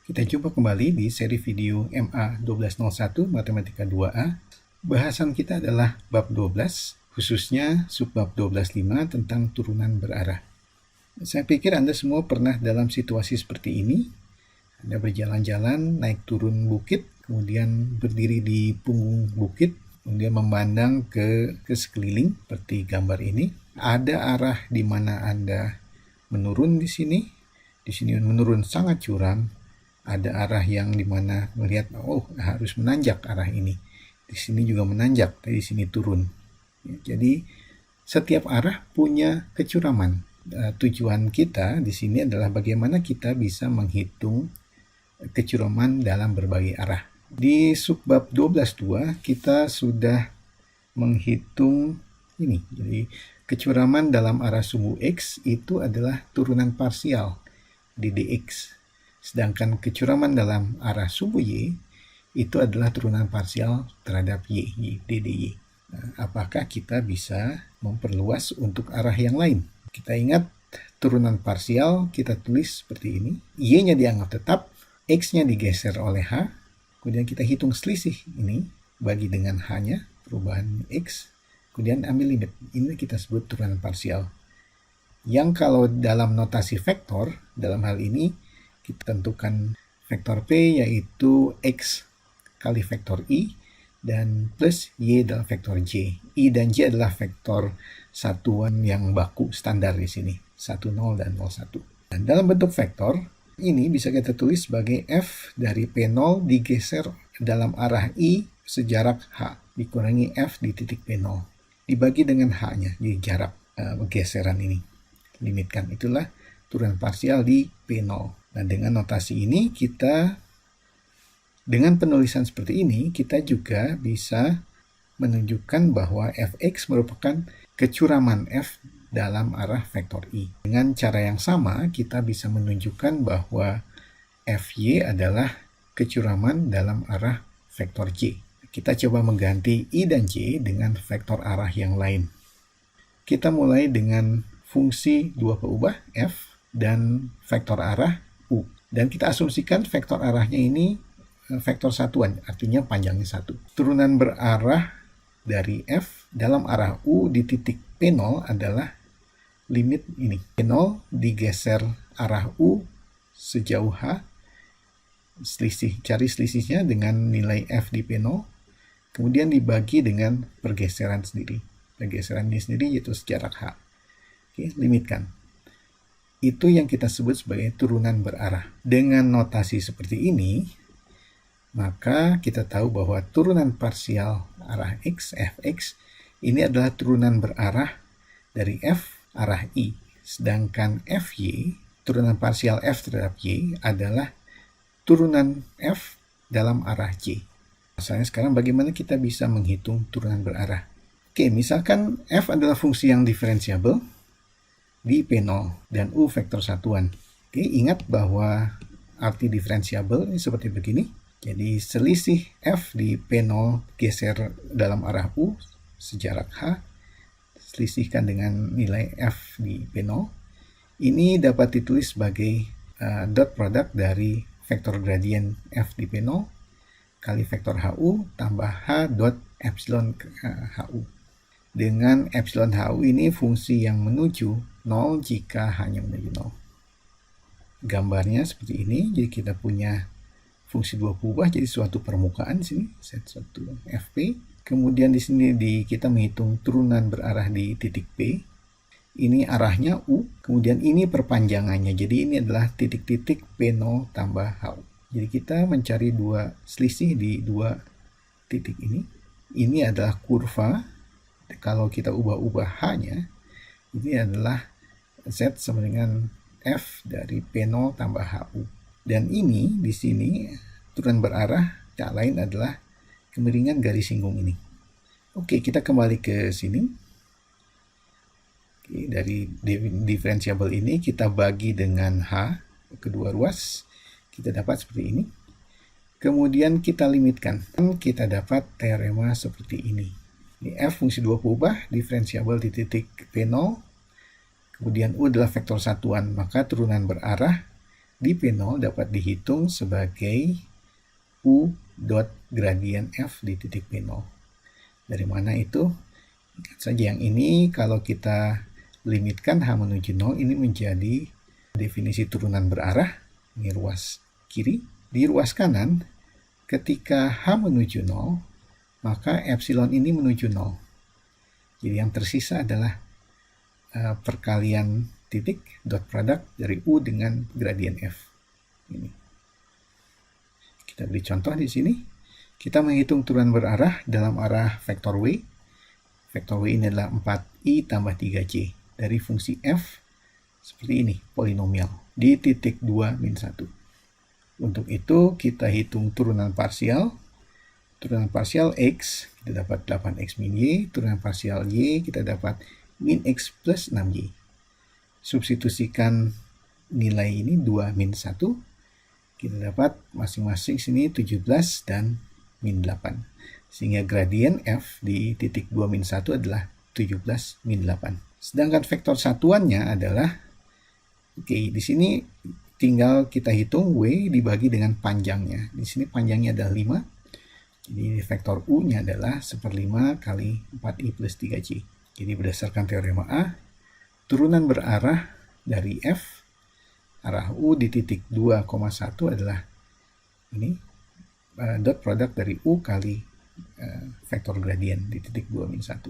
Kita jumpa kembali di seri video MA 1201 Matematika 2A. Bahasan kita adalah bab 12, khususnya subbab 12.5 tentang turunan berarah. Saya pikir Anda semua pernah dalam situasi seperti ini. Anda berjalan-jalan, naik turun bukit, kemudian berdiri di punggung bukit, kemudian memandang ke sekeliling seperti gambar ini. Ada arah di mana Anda menurun di sini. Di sini menurun sangat curam. Ada arah yang dimana melihat harus menanjak arah ini. Di sini juga menanjak, di sini turun. Jadi setiap arah punya kecuraman. Tujuan kita di sini adalah bagaimana kita bisa menghitung kecuraman dalam berbagai arah. Di subbab 12.2 kita sudah menghitung ini. Jadi kecuraman dalam arah sumbu X itu adalah turunan parsial di dx. Sedangkan kecuraman dalam arah sumbu Y itu adalah turunan parsial terhadap Y dy. Apakah kita bisa memperluas untuk arah yang lain? Kita ingat turunan parsial kita tulis seperti ini. Y-nya dianggap tetap, X-nya digeser oleh H. Kemudian kita hitung selisih ini, bagi dengan H-nya, perubahan X. Kemudian ambil limit. Ini kita sebut turunan parsial. Yang kalau dalam notasi vektor, dalam hal ini, kita tentukan vektor P yaitu X kali vektor I dan plus Y adalah vektor J. I dan J adalah vektor satuan yang baku standar di sini. 10 dan 01. Dan dalam bentuk vektor, ini bisa kita tulis sebagai F dari P0 digeser dalam arah I sejarak H. Dikurangi F di titik P0. Dibagi dengan H-nya, jadi jarak geseran ini. Limitkan, itulah turunan parsial di P0. Nah, dengan notasi ini dengan penulisan seperti ini, kita juga bisa menunjukkan bahwa fx merupakan kecuraman f dalam arah vektor i. Dengan cara yang sama, kita bisa menunjukkan bahwa fy adalah kecuraman dalam arah vektor j. Kita coba mengganti i dan j dengan vektor arah yang lain. Kita mulai dengan fungsi dua peubah f dan vektor arah U. Dan kita asumsikan vektor arahnya ini vektor satuan, artinya panjangnya 1. Turunan berarah dari F dalam arah U di titik P0 adalah limit ini. P0 digeser arah U sejauh H, cari selisihnya dengan nilai F di P0, kemudian dibagi dengan pergeseran sendiri. Pergeseran ini sendiri yaitu sejarak H. Oke, limitkan. Itu yang kita sebut sebagai turunan berarah. Dengan notasi seperti ini, maka kita tahu bahwa turunan parsial arah X, fx, ini adalah turunan berarah dari F arah I. Sedangkan Fy, turunan parsial F terhadap Y, adalah turunan F dalam arah J. Misalnya sekarang bagaimana kita bisa menghitung turunan berarah? Oke, misalkan F adalah fungsi yang diferensiabel di P0 dan U vektor satuan. Oke, ingat bahwa arti diferensiabel ini seperti begini. Jadi selisih F di P0 geser dalam arah U sejarak H, selisihkan dengan nilai F di P0. Ini dapat ditulis sebagai dot product dari vektor gradien F di P0 kali vektor HU tambah H dot epsilon HU. Dengan epsilon HU ini fungsi yang menuju 0 jika hanya menuju 0. Gambarnya seperti ini, jadi kita punya fungsi dua peubah jadi suatu permukaan di sini, Z1 Fp. Kemudian di sini kita menghitung turunan berarah di titik P. Ini arahnya U, kemudian ini perpanjangannya. Jadi ini adalah titik-titik P0 tambah HU. Jadi kita mencari dua selisih di dua titik ini. Ini adalah kurva. Kalau kita ubah-ubah H-nya, ini adalah Z sama dengan F dari P0 tambah HU. Dan ini di sini turunan berarah tak lain adalah kemiringan garis singgung ini. Oke, kita kembali ke sini. Oke, dari diferensiabel ini kita bagi dengan H, kedua ruas, kita dapat seperti ini. Kemudian kita limitkan, kita dapat teorema seperti ini. Ini F fungsi dua peubah, diferensiabel di titik P0, kemudian U adalah vektor satuan, maka turunan berarah di P0 dapat dihitung sebagai U dot gradien F di titik P0. Dari mana itu? Ingat saja yang ini kalau kita limitkan H menuju 0, ini menjadi definisi turunan berarah. Ini ruas kiri. Di ruas kanan, ketika H menuju 0, maka epsilon ini menuju 0. Jadi yang tersisa adalah perkalian titik dot product dari U dengan gradien F. Ini. Kita beri contoh di sini. Kita menghitung turunan berarah dalam arah vektor W. Vektor W ini adalah 4i tambah 3c. Dari fungsi f seperti ini, polinomial, di titik 2 min 1. Untuk itu kita hitung turunan parsial. Turunan parsial x, kita dapat 8x min y. Turunan parsial y, kita dapat min x plus 6y. Substitusikan nilai ini 2 min 1. Kita dapat masing-masing sini 17 dan min 8. Sehingga gradien f di titik 2 min 1 adalah 17 min 8. Sedangkan vektor satuannya adalah, di sini tinggal kita hitung W dibagi dengan panjangnya. Di sini panjangnya adalah 5. Jadi vektor U-nya adalah 1/5 kali 4i plus 3c. Jadi berdasarkan teorema A, turunan berarah dari F, arah U di titik 2,1 adalah ini, dot product dari U kali vektor gradien di titik 2 min 1.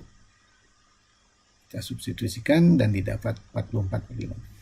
Kita substitusikan dan didapat 44/5.